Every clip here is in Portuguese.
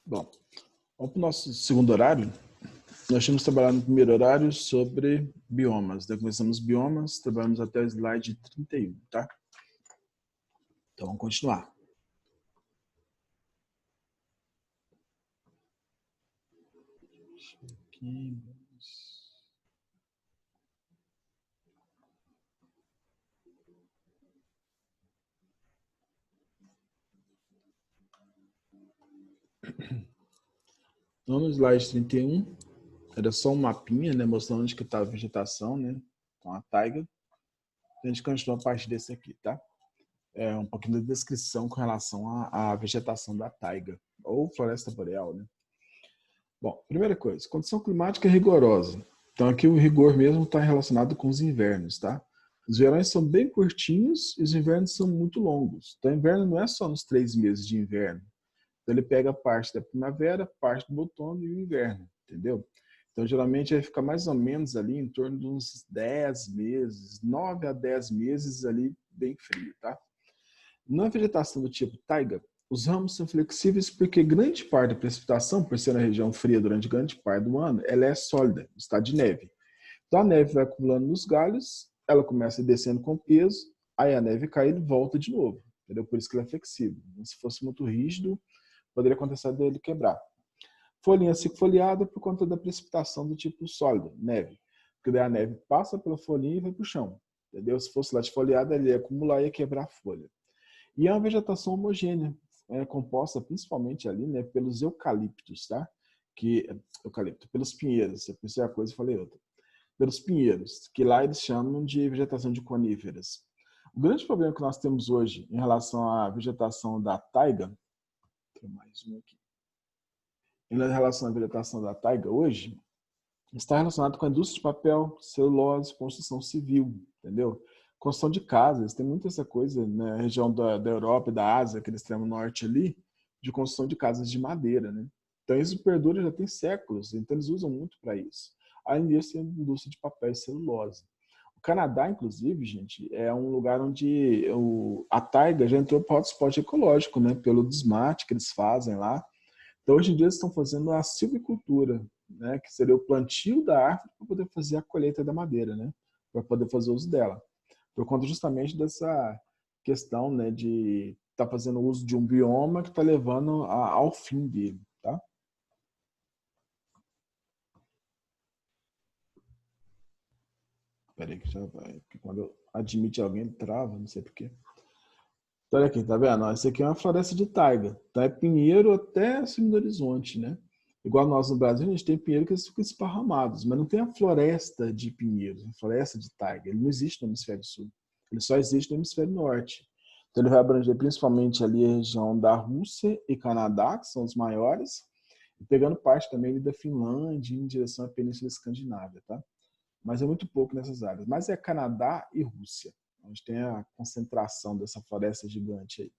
Bom, vamos para o nosso segundo horário. Nós tínhamos trabalhado no primeiro horário sobre biomas. Daí começamos biomas, trabalhamos até o slide 31, tá? Então vamos continuar. Aqui. Então, no slide 31, era só um mapinha, né, mostrando onde que está a vegetação, né, com a taiga. A gente continua a partir desse aqui, tá? É um pouquinho da descrição com relação à vegetação da taiga, ou floresta boreal, né? Bom, primeira coisa, condição climática rigorosa. Então aqui o rigor mesmo está relacionado com os invernos, tá? Os verões são bem curtinhos e os invernos são muito longos. Então o inverno não é só nos 3 meses de inverno. Então ele pega parte da primavera, parte do outono e o inverno, entendeu? Então geralmente vai ficar mais ou menos ali em torno de uns 10 meses, 9 a 10 meses ali bem frio, tá? Na vegetação do tipo taiga, os ramos são flexíveis porque grande parte da precipitação, por ser uma região fria durante grande parte do ano, ela é sólida, está de neve. Então a neve vai acumulando nos galhos, ela começa descendo com peso, aí a neve cai e volta de novo. Entendeu? Por isso que ela é flexível. Se fosse muito rígido, poderia acontecer dele quebrar. Folhinha seco foliada por conta da precipitação do tipo sólido, neve. Porque daí a neve passa pela folhinha e vai para o chão. Entendeu? Se fosse latifoliada, ele ia acumular e ia quebrar a folha. E é uma vegetação homogênea, composta principalmente ali, né, pelos eucaliptos, tá? Pelos pinheiros. Eu pensei uma coisa e falei outra. Pelos pinheiros, que lá eles chamam de vegetação de coníferas. O grande problema que nós temos hoje em relação à vegetação da taiga, tem mais um aqui. Em relação à vegetação da taiga hoje, está relacionado com a indústria de papel, celulose, construção civil, entendeu? Construção de casas, tem muita essa coisa na região da Europa e da Ásia, aquele extremo norte ali, de construção de casas de madeira, né? Então isso perdura já tem séculos, então eles usam muito para isso. Além disso, tem a indústria de papel e celulose. O Canadá, inclusive, gente, é um lugar onde a taiga já entrou para o hotspot ecológico, né? Pelo desmate que eles fazem lá. Então, hoje em dia, eles estão fazendo a silvicultura, né, que seria o plantio da árvore para poder fazer a colheita da madeira, né, para poder fazer uso dela. Por conta justamente dessa questão, né, de estar fazendo uso de um bioma que está levando ao fim dele, tá? Espera aí que já vai, porque quando admite alguém, ele trava, não sei porquê. Então, olha aqui, tá vendo? Essa aqui é uma floresta de taiga. Então, é pinheiro até acima do horizonte, né? Igual nós no Brasil, a gente tem pinheiro que eles ficam esparramados, mas não tem a floresta de pinheiros, a floresta de taiga. Ele não existe no hemisfério sul. Ele só existe no hemisfério norte. Então, ele vai abranger principalmente ali a região da Rússia e Canadá, que são os maiores, e pegando parte também da Finlândia em direção à Península Escandinávia, tá? Mas é muito pouco nessas áreas. Mas é Canadá e Rússia, onde tem a concentração dessa floresta gigante aí.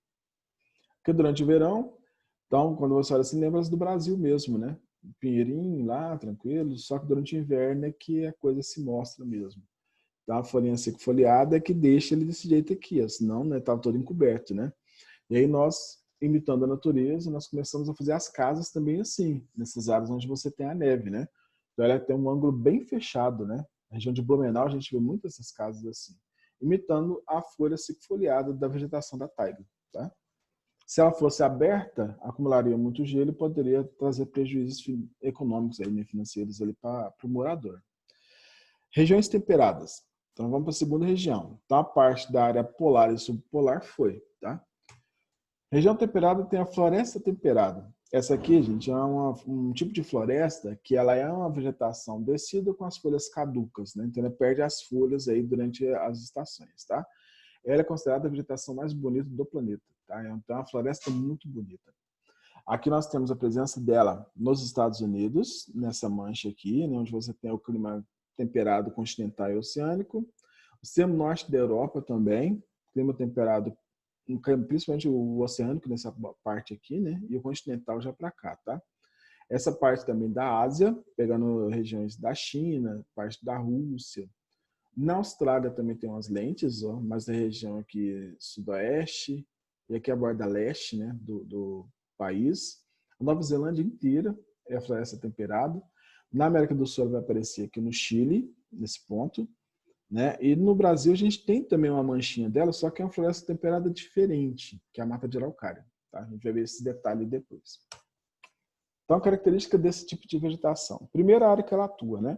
Porque durante o verão, então, quando você olha assim, lembra do Brasil mesmo, né? Pinheirinho lá, tranquilo, só que durante o inverno é que a coisa se mostra mesmo. Então, a folhinha seco folheada é que deixa ele desse jeito aqui, ó, senão, né, tava todo encoberto, né? E aí nós, imitando a natureza, nós começamos a fazer as casas também assim, nessas áreas onde você tem a neve, né? Então ela tem um ângulo bem fechado, né? Na região de Blumenau a gente vê muitas dessas casas assim, imitando a folha seco folheada da vegetação da taiga, tá? Se ela fosse aberta, acumularia muito gelo e poderia trazer prejuízos econômicos aí, né, financeiros ali para o morador. Regiões temperadas. Então vamos para a segunda região. Então a parte da área polar e subpolar foi, tá? Região temperada tem a floresta temperada. Essa aqui, gente, é um tipo de floresta que ela é uma vegetação descida com as folhas caducas, né? Então ela perde as folhas aí durante as estações, tá? Ela é considerada a vegetação mais bonita do planeta, tá? Então é uma floresta muito bonita. Aqui nós temos a presença dela nos Estados Unidos, nessa mancha aqui, né, onde você tem o clima temperado continental e oceânico. O extremo norte da Europa também, clima temperado, principalmente o oceânico nessa parte aqui, né, e o continental já para cá, tá? Essa parte também da Ásia, pegando regiões da China, parte da Rússia. Na Austrália também tem umas lentes, ó, mas na região aqui sudoeste, e aqui a borda leste, né, do país. A Nova Zelândia inteira é a floresta temperada. Na América do Sul ela vai aparecer aqui no Chile, nesse ponto, né? E no Brasil a gente tem também uma manchinha dela, só que é uma floresta temperada diferente, que é a mata de araucária. Tá? A gente vai ver esse detalhe depois. Então, a característica desse tipo de vegetação. Primeira área que ela atua, né?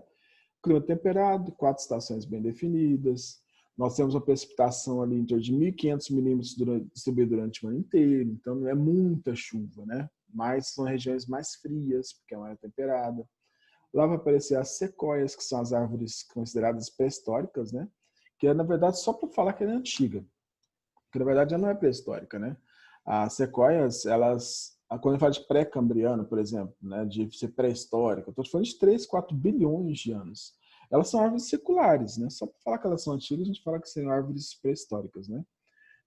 Clima temperado, 4 estações bem definidas. Nós temos uma precipitação ali em torno de 1.500 milímetros distribuída durante o ano inteiro. Então, não é muita chuva, né? Mas são regiões mais frias, porque é uma área temperada. Lá vai aparecer as sequoias, que são as árvores consideradas pré-históricas, né? Que é, na verdade, só para falar que ela é antiga. Porque, na verdade, ela não é pré-histórica, né? As sequoias, elas... Quando eu falo de pré-cambriano, por exemplo, né, de ser pré-histórica, eu estou falando de 3, 4 bilhões de anos. Elas são árvores seculares, né? Só para falar que elas são antigas, a gente fala que são árvores pré-históricas, né?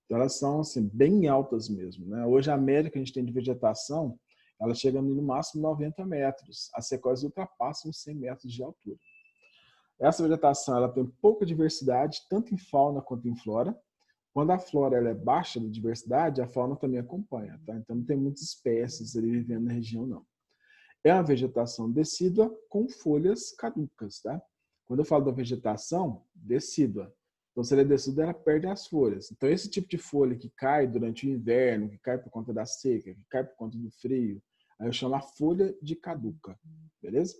Então elas são assim, bem altas mesmo, né? Hoje a média que a gente tem de vegetação, ela chega no máximo 90 metros. As sequoias ultrapassam 100 metros de altura. Essa vegetação ela tem pouca diversidade, tanto em fauna quanto em flora. Quando a flora ela é baixa de diversidade, a fauna também acompanha, tá? Então não tem muitas espécies ali vivendo na região, não. É uma vegetação decídua com folhas caducas, tá? Quando eu falo da vegetação, decídua. Então, se ela é decídua, ela perde as folhas. Então, esse tipo de folha que cai durante o inverno, que cai por conta da seca, que cai por conta do frio, aí eu chamo a folha de caduca, beleza?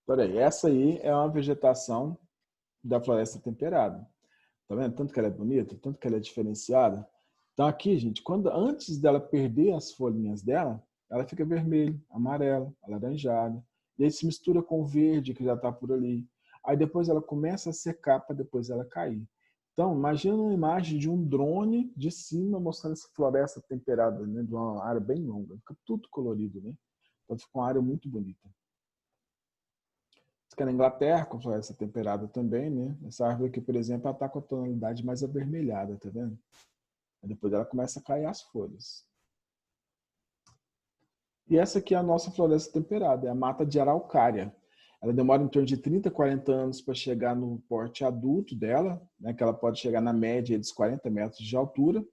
Então, aí, essa aí é uma vegetação da floresta temperada. Tá vendo? Tanto que ela é bonita, tanto que ela é diferenciada. Então aqui, gente, antes dela perder as folhinhas dela, ela fica vermelha, amarela, alaranjada. E aí se mistura com o verde que já está por ali. Aí depois ela começa a secar para depois ela cair. Então, imagina uma imagem de um drone de cima mostrando essa floresta temperada, né, de uma área bem longa. Fica tudo colorido, né? Então fica uma área muito bonita. Que é na Inglaterra, com floresta temperada também, né? Essa árvore aqui, por exemplo, ela está com a tonalidade mais avermelhada, tá vendo? Aí depois ela começa a cair as folhas. E essa aqui é a nossa floresta temperada, é a mata de araucária. Ela demora em torno de 30, 40 anos para chegar no porte adulto dela, né? Que ela pode chegar na média de 40 metros de altura.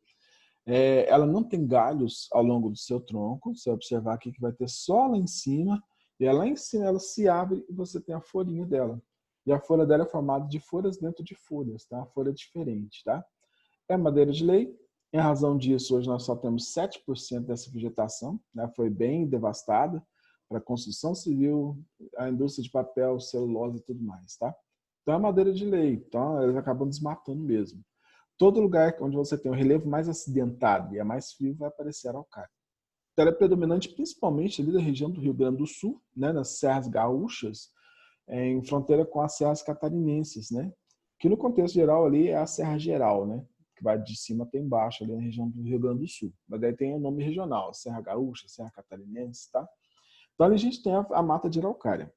Ela não tem galhos ao longo do seu tronco, você vai observar aqui que vai ter só lá em cima, e lá em cima ela se abre e você tem a folhinha dela. E a folha dela é formada de folhas dentro de folhas, tá? A folha é diferente, tá? É madeira de lei. Em razão disso, hoje nós só temos 7% dessa vegetação, né? Foi bem devastada para a construção civil, a indústria de papel, celulose e tudo mais, tá? Então é madeira de lei, então eles acabam desmatando mesmo. Todo lugar onde você tem um relevo mais acidentado e é mais frio vai aparecer araucária. Então, ela é predominante principalmente ali da região do Rio Grande do Sul, né, nas serras gaúchas, em fronteira com as serras catarinenses, né? Que no contexto geral ali é a Serra Geral, né? Que vai de cima até embaixo ali na região do Rio Grande do Sul. Mas daí tem o nome regional, Serra Gaúcha, Serra Catarinense, tá? Então ali a gente tem a mata de araucária.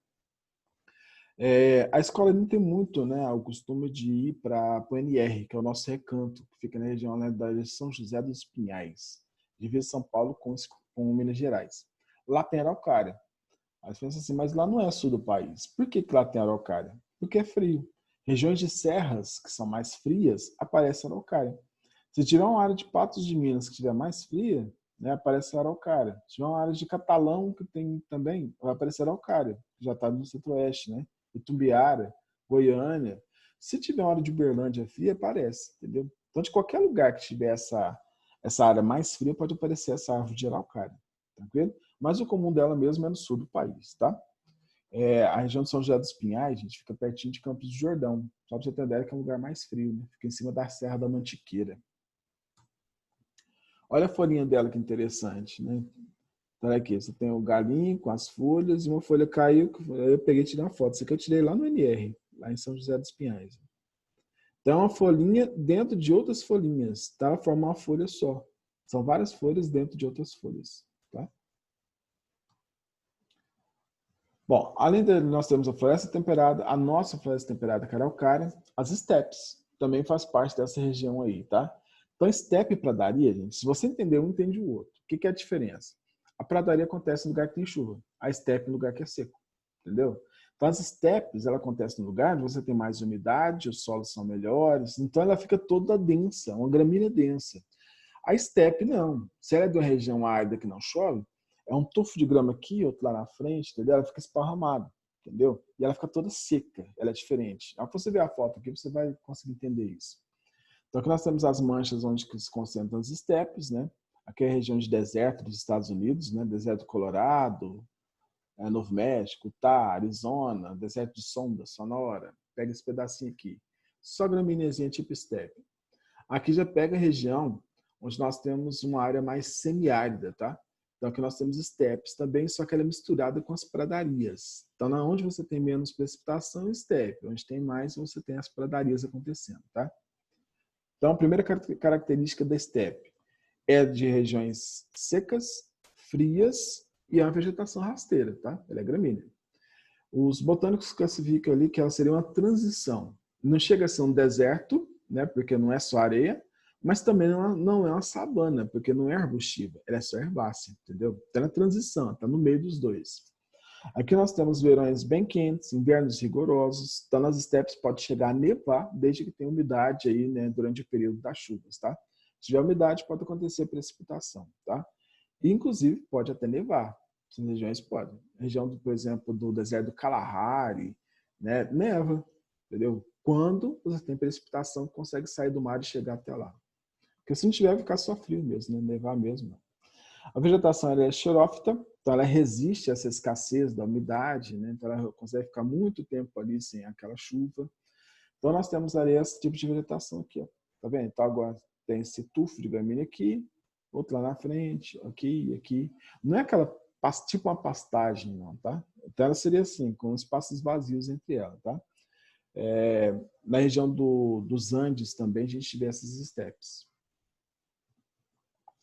A escola não tem muito, né, o costume de ir para o NR, que é o nosso recanto, que fica na região, né, da São José dos Pinhais, divisa São Paulo com Minas Gerais. Lá tem araucária. Aí você pensa assim, mas lá não é sul do país. Por que lá tem araucária? Porque é frio. Regiões de serras, que são mais frias, aparece araucária. Se tiver uma área de Patos de Minas que estiver mais fria, né, aparece araucária. Se tiver uma área de Catalão, que tem também, vai aparecer araucária, que já está no centro-oeste, né? Itumbiara, Goiânia. Se tiver uma área de Uberlândia fria, aparece, entendeu? Então, de qualquer lugar que tiver essa área mais fria, pode aparecer essa árvore de araucária, tranquilo? Mas o comum dela mesmo é no sul do país, tá? A região de São José dos Pinhais, gente, fica pertinho de Campos do Jordão. Só para você ter ideia que é um lugar mais frio, né? Fica em cima da Serra da Mantiqueira. Olha a folhinha dela que interessante, né? Então aqui, você tem o galinho com as folhas e uma folha caiu, eu peguei e tirei uma foto. Isso aqui eu tirei lá no NR, lá em São José dos Pinhais. Então, uma folhinha dentro de outras folhinhas, tá? Forma uma folha só. São várias folhas dentro de outras folhas, tá? Bom, além de nós temos a floresta temperada, a nossa floresta temperada araucária, as estepes também faz parte dessa região aí, tá? Então, estepe e pradaria, gente, se você entender um, entende o outro. O que é a diferença? A pradaria acontece no lugar que tem chuva, a estepe no lugar que é seco, entendeu? Então, as estepes, ela acontece no lugar onde você tem mais umidade, os solos são melhores, então ela fica toda densa, uma gramínea densa. A estepe não. Se ela é de uma região árida que não chove, é um tufo de grama aqui, outro lá na frente, entendeu? Ela fica esparramada, entendeu? E ela fica toda seca, ela é diferente. Ao você ver a foto aqui, você vai conseguir entender isso. Então aqui nós temos as manchas onde se concentram os estepes, né? Aqui é a região de deserto dos Estados Unidos, né? Deserto do Colorado, Novo México, Utah, Arizona, deserto de Sonora. Pega esse pedacinho aqui. Só gramíneazinha tipo estepe. Aqui já pega a região onde nós temos uma área mais semiárida, tá? Então aqui nós temos estepes também, só que ela é misturada com as pradarias. Então onde você tem menos precipitação, estepe. Onde tem mais, você tem as pradarias acontecendo, tá? Então a primeira característica da estepe é de regiões secas, frias e a vegetação rasteira, tá? Ela é gramínea. Os botânicos classificam ali que ela seria uma transição. Não chega a ser um deserto, né? Porque não é só areia, mas também não é uma sabana, porque não é arbustiva, ela é só herbácea, entendeu? Está na transição, está no meio dos dois. Aqui nós temos verões bem quentes, invernos rigorosos, então nas estepes pode chegar a nevar, desde que tenha umidade aí, né, durante o período das chuvas, tá? Se tiver umidade, pode acontecer precipitação, tá? E, inclusive, pode até nevar. Essas regiões podem. A região, por exemplo, do deserto do Kalahari, né, neva, entendeu? Quando você tem precipitação, consegue sair do mar e chegar até lá. Porque se não tiver, vai ficar só frio mesmo, né? Nevar mesmo. A vegetação ela é xerófita, então ela resiste a essa escassez da umidade, né? Então ela consegue ficar muito tempo ali sem aquela chuva. Então nós temos ali esse tipo de vegetação aqui, ó. Tá vendo? Então agora tem esse tufo de gramínea aqui, outro lá na frente, aqui e aqui. Não é aquela tipo uma pastagem, não, tá? Então ela seria assim, com espaços vazios entre elas, tá? Na região dos Andes também a gente vê essas estepes.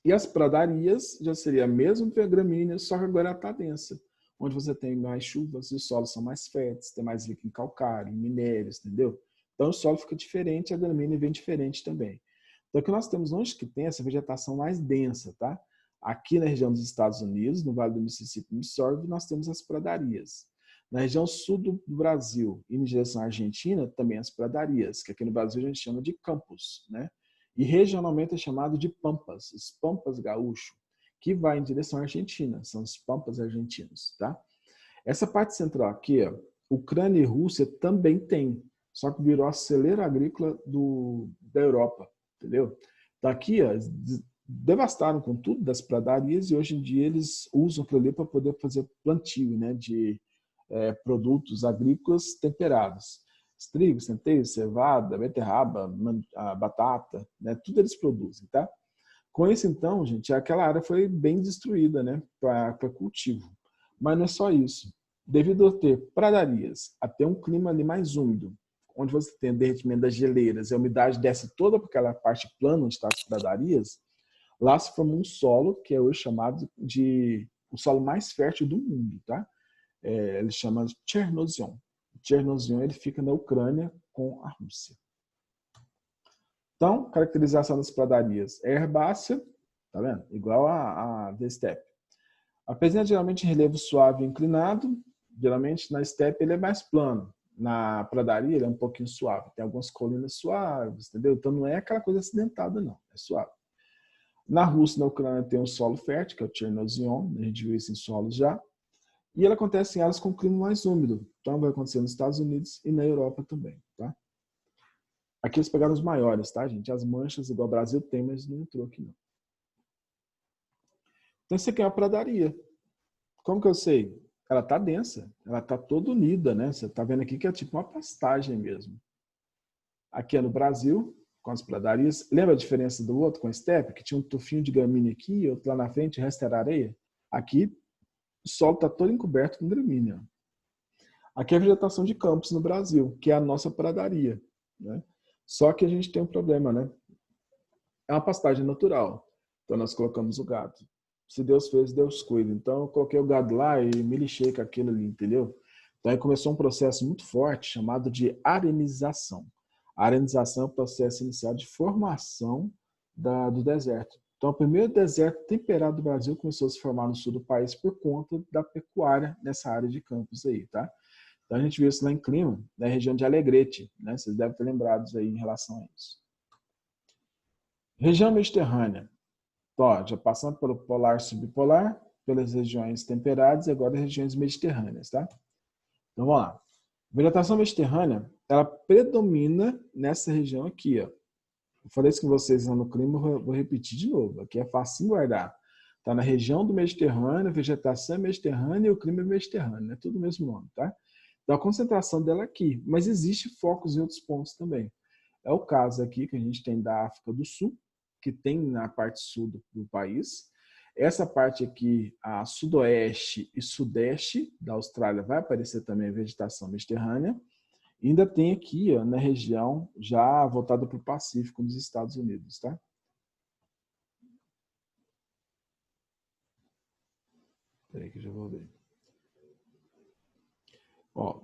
E as pradarias já seria a mesma gramínea, só que agora ela está densa, onde você tem mais chuvas, os solos são mais férteis, tem mais rico em calcário, em minérios, entendeu? Então o solo fica diferente, a gramínea vem diferente também. Então aqui nós temos onde que tem essa vegetação mais densa, tá? Aqui na região dos Estados Unidos, no Vale do Mississippi e Missouri, nós temos as pradarias. Na região sul do Brasil e em direção à Argentina, também as pradarias, que aqui no Brasil a gente chama de campos, né? E regionalmente é chamado de pampas, os pampas gaúcho, que vai em direção à Argentina, são os pampas argentinos, tá? Essa parte central aqui, ó, Ucrânia e Rússia também tem, só que virou a celeiro agrícola da Europa, entendeu? Então aqui, ó, devastaram com tudo das pradarias e hoje em dia eles usam aquilo ali para poder fazer plantio, né, de produtos agrícolas temperados. Trigo, centeio, cevada, beterraba, batata, né? Tudo eles produzem, tá? Com isso, então, gente, aquela área foi bem destruída, né? Para cultivo. Mas não é só isso. Devido a ter pradarias, a ter um clima ali mais úmido, onde você tem derretimento das geleiras e a umidade desce toda para aquela parte plana onde estão as pradarias, lá se formou um solo que é hoje chamado de o solo mais fértil do mundo, tá? Ele chama de Chernozion. Chernozion ele fica na Ucrânia com a Rússia. Então, caracterização das pradarias é herbácea, tá vendo? Igual a da estepe. Apesar de geralmente em relevo suave e inclinado, geralmente na estepe ele é mais plano. Na pradaria ele é um pouquinho suave. Tem algumas colinas suaves, entendeu? Então não é aquela coisa acidentada, não. É suave. Na Rússia e na Ucrânia tem um solo fértil, que é o Chernozion. A gente viu isso em solos já. E ela acontece em áreas com clima mais úmido. Então vai acontecer nos Estados Unidos e na Europa também, tá? Aqui eles pegaram os maiores, tá, gente? As manchas, igual o Brasil tem, mas não entrou aqui, não. Então isso aqui é uma pradaria. Como que eu sei? Ela tá densa, ela tá toda unida, né? Você tá vendo aqui que é tipo uma pastagem mesmo. Aqui é no Brasil, com as pradarias. Lembra a diferença do outro com a estepe? Que tinha um tufinho de gramínea aqui, outro lá na frente, o resto era areia? Aqui o solo está todo encoberto com gramínea. Aqui é a vegetação de campos no Brasil, que é a nossa pradaria, né? Só que a gente tem um problema, né? É uma pastagem natural. Então nós colocamos o gado. Se Deus fez, Deus cuida. Então eu coloquei o gado lá e me lixei com aquilo ali, entendeu? Então aí começou um processo muito forte chamado de arenização. A arenização é o processo inicial de formação do deserto. Então, o primeiro deserto temperado do Brasil começou a se formar no sul do país por conta da pecuária nessa área de campos aí, tá? Então, a gente viu isso lá em clima, na região de Alegrete, né? Vocês devem ter lembrado aí em relação a isso. Região mediterrânea. Então, ó, já passando pelo polar subpolar, pelas regiões temperadas e agora as regiões mediterrâneas, tá? Então, vamos lá. A vegetação mediterrânea, ela predomina nessa região aqui, ó. Eu falei isso com vocês lá no clima, vou repetir de novo. Aqui é fácil guardar. Está na região do Mediterrâneo, a vegetação é mediterrânea e o clima é mediterrâneo, é tudo o mesmo nome, tá? Então a concentração dela é aqui, mas existe focos em outros pontos também. É o caso aqui que a gente tem da África do Sul, que tem na parte sul do país. Essa parte aqui, a sudoeste e sudeste da Austrália, vai aparecer também a vegetação mediterrânea. E ainda tem aqui, ó, na região já voltada para o Pacífico, nos Estados Unidos, tá? Peraí que eu já vou ver. Ó,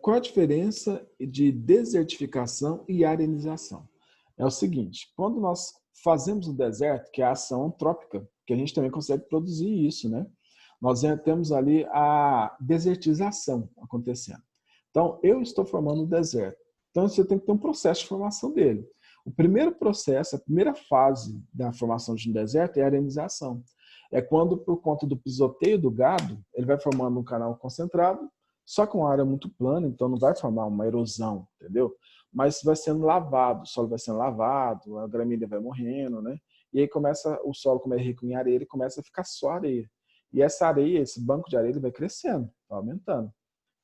qual a diferença de desertificação e arenização? É o seguinte, quando nós fazemos o deserto, que é a ação antrópica, que a gente também consegue produzir isso, né? Nós temos ali a desertização acontecendo. Então, eu estou formando um deserto. Então, você tem que ter um processo de formação dele. O primeiro processo, a primeira fase da formação de um deserto é a arenização. É quando, por conta do pisoteio do gado, ele vai formando um canal concentrado, só com uma área muito plana, então não vai formar uma erosão, entendeu? Mas vai sendo lavado, o solo vai sendo lavado, a gramínea vai morrendo, né? E aí começa, o solo, como é rico em areia, ele começa a ficar só areia. E essa areia, esse banco de areia, ele vai crescendo, vai aumentando.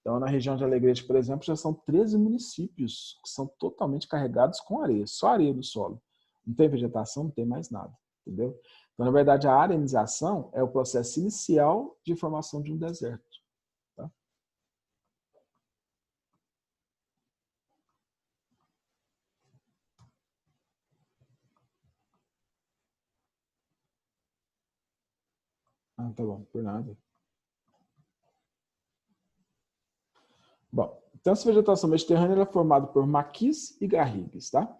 Então, na região de Alegrete, por exemplo, já são 13 municípios que são totalmente carregados com areia, só areia no solo. Não tem vegetação, não tem mais nada, entendeu? Então, na verdade, a arenização é o processo inicial de formação de um deserto. Tá? Ah, tá bom, por nada. Bom, então essa vegetação mediterrânea é formada por maquis e garrigues, tá?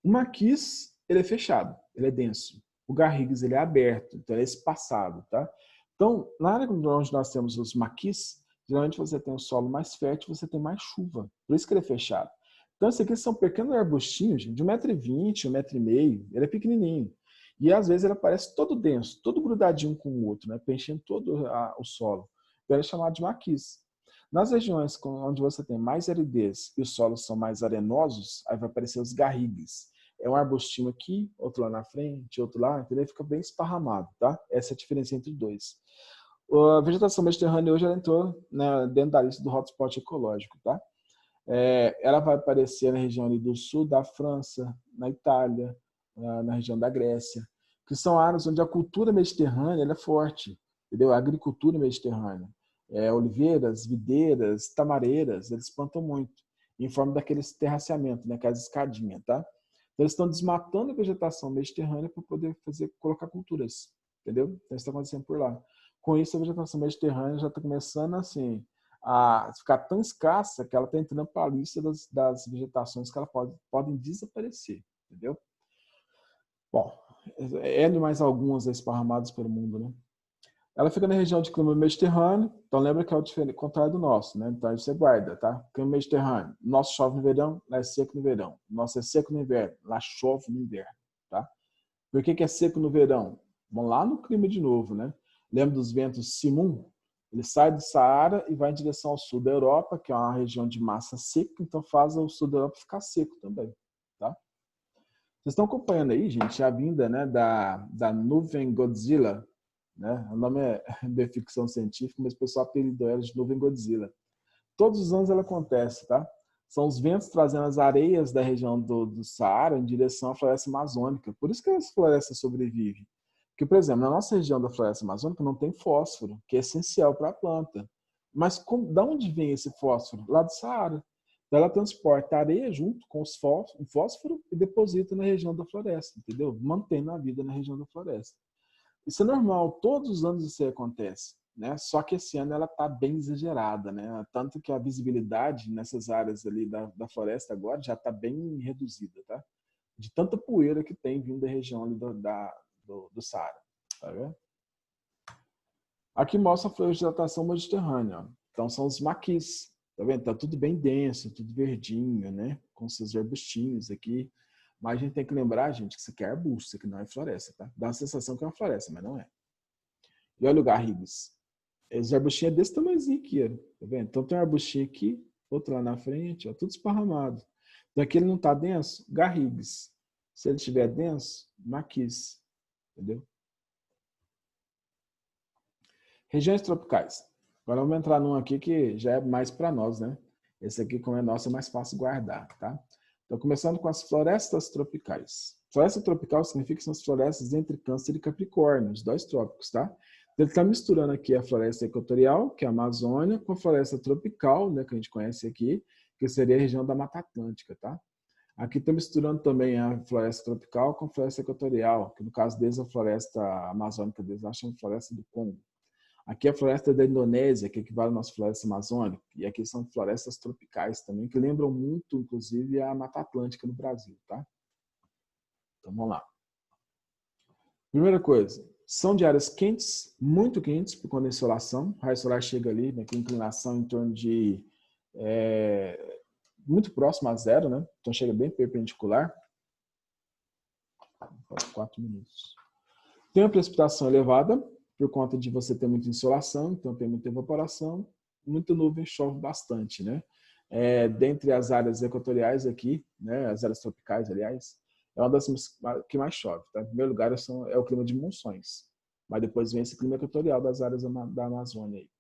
O maquis, ele é fechado, ele é denso. O garrigues, ele é aberto, então ele é espaçado, tá? Então, na área onde nós temos os maquis, geralmente você tem um solo mais fértil, você tem mais chuva. Por isso que ele é fechado. Então, esses aqui são pequenos arbustinhos de 1,20 m, 1,5 m, ele é pequenininho. E às vezes ele aparece todo denso, todo grudadinho com o outro, né? Preenchendo todo o solo. Então, ele é chamado de maquis. Nas regiões onde você tem mais aridez e os solos são mais arenosos, aí vai aparecer os garrigues. É um arbustinho aqui, outro lá na frente, outro lá, entendeu? Fica bem esparramado, tá? Essa é a diferença entre os dois. A vegetação mediterrânea hoje ela entrou, né, dentro da lista do hotspot ecológico, tá? Ela vai aparecer na região ali do sul da França, na Itália, na região da Grécia, que são áreas onde a cultura mediterrânea ela é forte, entendeu? A agricultura mediterrânea. Oliveiras, videiras, tamareiras, eles plantam muito, em forma daqueles terraceamento, né, aquelas escadinhas, tá? Então, eles estão desmatando a vegetação mediterrânea para poder colocar culturas, entendeu? Então, isso está acontecendo por lá. Com isso, a vegetação mediterrânea já está começando assim, a ficar tão escassa que ela está entrando para a lista das vegetações que ela podem desaparecer, entendeu? Bom, mais algumas esparramadas pelo mundo, né? Ela fica na região de clima mediterrâneo, então lembra que é o contrário do nosso, né? Então aí você guarda, tá? Clima mediterrâneo, nosso chove no verão, lá é seco no verão. Nosso é seco no inverno, lá chove no inverno, tá? Por que é seco no verão? Vamos lá no clima de novo, né? Lembra dos ventos Simum? Ele sai do Saara e vai em direção ao sul da Europa, que é uma região de massa seca, então faz o sul da Europa ficar seco também, tá? Vocês estão acompanhando aí, gente, a vinda, né, da nuvem Godzilla, né? O nome é de ficção científica, mas o pessoal apelidou ela de nuvem Godzilla. Todos os anos ela acontece, tá? São os ventos trazendo as areias da região do Saara em direção à floresta amazônica. Por isso que essa floresta sobrevive. Porque, por exemplo, na nossa região da floresta amazônica não tem fósforo, que é essencial para a planta. Mas da onde vem esse fósforo? Lá do Saara. Então ela transporta a areia junto com o fósforo e deposita na região da floresta, entendeu? Mantendo a vida na região da floresta. Isso é normal, todos os anos isso acontece, né? Só que esse ano ela está bem exagerada, né? Tanto que a visibilidade nessas áreas ali da floresta agora já está bem reduzida, tá? De tanta poeira que tem vindo da região ali do Saara, tá vendo? Aqui mostra a florestação mediterrânea, ó. Então são os maquis, tá vendo? Tá tudo bem denso, tudo verdinho, né? Com seus arbustinhos aqui. Mas a gente tem que lembrar, gente, que isso aqui é arbusto, isso aqui não é floresta, tá? Dá a sensação que é uma floresta, mas não é. E olha o garrigues. Os arbustinhos é desse tamanhozinho aqui, ó. Tá vendo? Então tem um arbustinho aqui, outro lá na frente, ó, tudo esparramado. Então aqui ele não está denso, garrigues. Se ele estiver denso, maquis. Entendeu? Regiões tropicais. Agora vamos entrar num aqui que já é mais para nós, né? Esse aqui, como é nosso, é mais fácil guardar, tá? Então, começando com as florestas tropicais. Floresta tropical significa que são as florestas entre Câncer e Capricórnio, os dois trópicos, tá? Então, ele está misturando aqui a floresta equatorial, que é a Amazônia, com a floresta tropical, né, que a gente conhece aqui, que seria a região da Mata Atlântica, tá? Aqui está misturando também a floresta tropical com a floresta equatorial, que no caso deles a floresta amazônica deles nós chamamos de floresta do Congo. Aqui é a floresta da Indonésia, que equivale à nossa floresta amazônica, e aqui são florestas tropicais também, que lembram muito, inclusive, a Mata Atlântica no Brasil, tá? Então, vamos lá. Primeira coisa, são de áreas quentes, muito quentes, por conta da insolação. O raio solar chega ali, né, com inclinação em torno de muito próximo a zero, né? Então chega bem perpendicular. 4 minutos. Tem uma precipitação elevada, por conta de você ter muita insolação, então tem muita evaporação, muita nuvem, chove bastante, né? Dentre as áreas equatoriais aqui, né, as áreas tropicais, aliás, é uma das que mais chove, tá? Em primeiro lugar é o clima de monções, mas depois vem esse clima equatorial das áreas da Amazônia aí.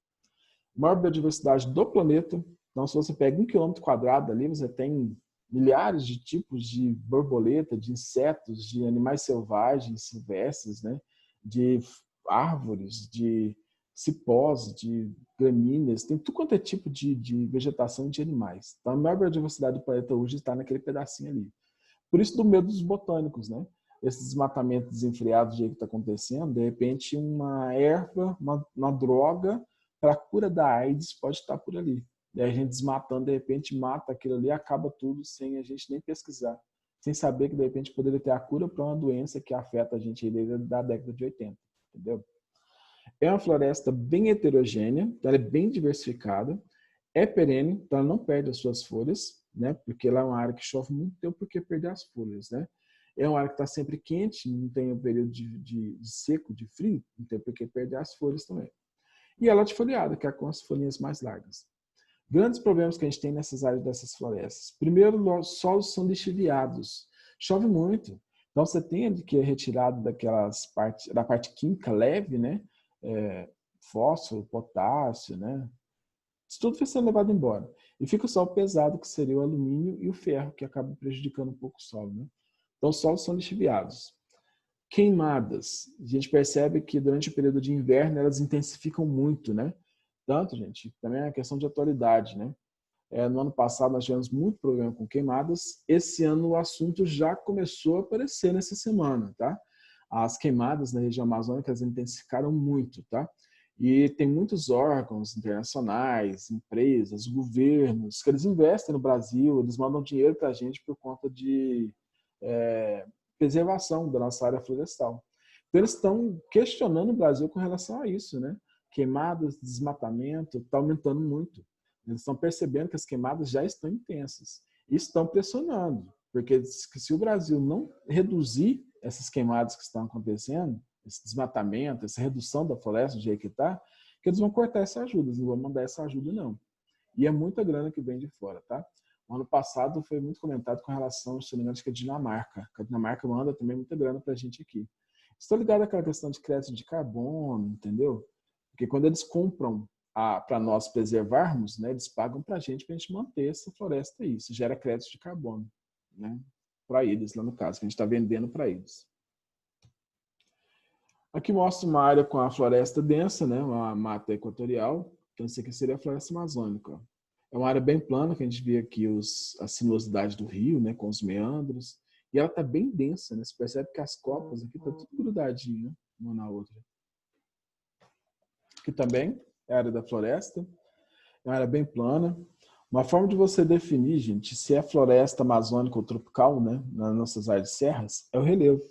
Maior biodiversidade do planeta, então se você pega 1 km² ali, você tem milhares de tipos de borboleta, de insetos, de animais selvagens, silvestres, né? De árvores, de cipós, de gramíneas, tem tudo quanto é tipo de vegetação e de animais. Então, a maior biodiversidade do planeta hoje está naquele pedacinho ali. Por isso, do medo dos botânicos, né? Esse desmatamento desenfreado do jeito que está acontecendo, de repente, uma erva, uma droga para a cura da AIDS pode estar por ali. E a gente desmatando, de repente, mata aquilo ali, acaba tudo sem a gente nem pesquisar. Sem saber que, de repente, poderia ter a cura para uma doença que afeta a gente desde da década de 80. Entendeu? É uma floresta bem heterogênea, então ela é bem diversificada, é perene, então ela não perde as suas folhas, né? Porque ela é uma área que chove muito, tem por que perder as folhas, né? É uma área que está sempre quente, não tem um período de seco, de frio, não tem por que perder as folhas também. E ela é latifoliada, que é com as folhinhas mais largas. Grandes problemas que a gente tem nessas áreas dessas florestas. Primeiro, os solos são lixiviados. Chove muito. Então, você tem que é retirado da parte química leve, né? Fósforo, potássio, né? Isso tudo foi sendo levado embora. E fica o solo pesado, que seria o alumínio e o ferro, que acaba prejudicando um pouco o solo, né? Então, os solos são lixiviados. Queimadas. A gente percebe que durante o período de inverno elas intensificam muito, né? Tanto, gente, também é uma questão de atualidade, né? No ano passado nós tivemos muito problema com queimadas. Esse ano o assunto já começou a aparecer nessa semana, tá? As queimadas na região amazônica intensificaram muito, tá? E tem muitos órgãos internacionais, empresas, governos, que eles investem no Brasil, eles mandam dinheiro para a gente por conta de preservação da nossa área florestal. Então eles estão questionando o Brasil com relação a isso, né? Queimadas, desmatamento, está aumentando muito. Eles estão percebendo que as queimadas já estão intensas e estão pressionando, porque se o Brasil não reduzir essas queimadas que estão acontecendo, esse desmatamento, essa redução da floresta do jeito que está, que eles vão cortar essa ajuda, eles não vão mandar essa ajuda não. E é muita grana que vem de fora, tá? O ano passado foi muito comentado com relação ao instrumento que a Dinamarca. A Dinamarca manda também muita grana para a gente aqui. Estou ligado àquela questão de crédito de carbono, entendeu? Porque quando eles compram para nós preservarmos, né, eles pagam para a gente manter essa floresta aí. Isso gera crédito de carbono, né, para eles, lá no caso, que a gente está vendendo para eles. Aqui mostra uma área com a floresta densa, né, uma mata equatorial. Então, isso aqui seria a floresta amazônica. É uma área bem plana, que a gente vê aqui a sinuosidade do rio, né, com os meandros. E ela está bem densa, né? Você percebe que as copas aqui estão tudo grudadinho, né, uma na outra. Aqui também é a área da floresta. É uma área bem plana. Uma forma de você definir, gente, se é floresta amazônica ou tropical, né, nas nossas áreas de serras, é o relevo.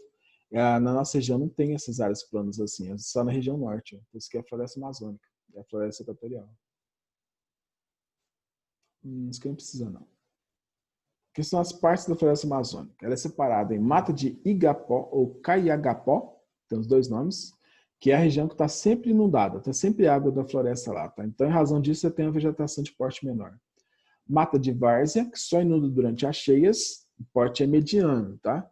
Na nossa região não tem essas áreas planas assim, é só na região norte. Ó. Isso aqui é a floresta amazônica, é a floresta equatorial. Isso que não precisa não. Que são as partes da floresta amazônica. Ela é separada em mata de Igapó ou Caiagapó, tem os dois nomes, que é a região que está sempre inundada, está sempre água da floresta lá. Tá? Então, em razão disso, você tem a vegetação de porte menor. Mata de várzea, que só inunda durante as cheias, o porte é mediano, tá?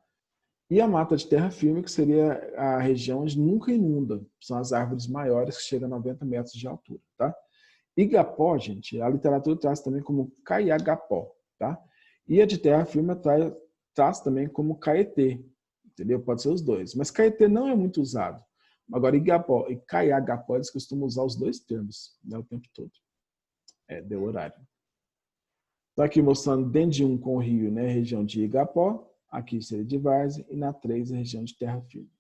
E a mata de terra firme, que seria a região onde nunca inunda. São as árvores maiores, que chegam a 90 metros de altura, tá? Igapó, gente, a literatura traz também como caiagapó, tá? E a de terra firme traz também como caetê, entendeu? Pode ser os dois. Mas caetê não é muito usado. Agora, igapó e caiagapó, eles costumam usar os dois termos, né, o tempo todo. Deu horário. Estou aqui mostrando dentro de um com o rio, né, região de Igapó, aqui seria de várzea, e na 3 a região de terra firme.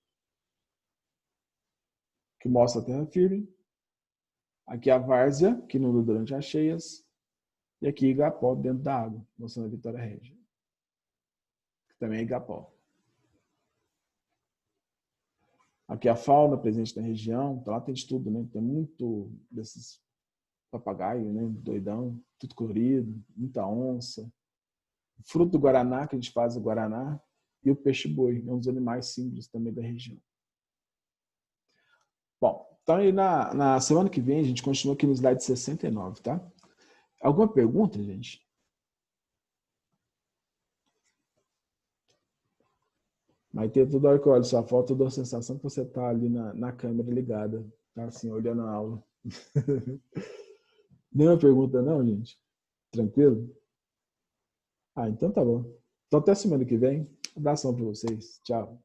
Que mostra a terra firme. Aqui a várzea, que inunda durante as cheias. E aqui Igapó, dentro da água, mostrando a Vitória Régia. Que também é Igapó. Aqui a fauna presente na região, então lá tem de tudo, né? Tem muito desses papagaios, né? Doidão, tudo colorido, muita onça. O fruto do guaraná, que a gente faz o guaraná, e o peixe-boi, é um dos animais símbolos também da região. Bom, então aí na semana que vem a gente continua aqui no slide 69, tá? Alguma pergunta, gente? Mas tem toda hora que eu olho sua foto, eu dou a sensação que você tá ali na câmera ligada, tá assim, olhando a aula. Nenhuma pergunta não, gente? Tranquilo? Ah, então tá bom. Então até semana que vem. Um abração para vocês. Tchau.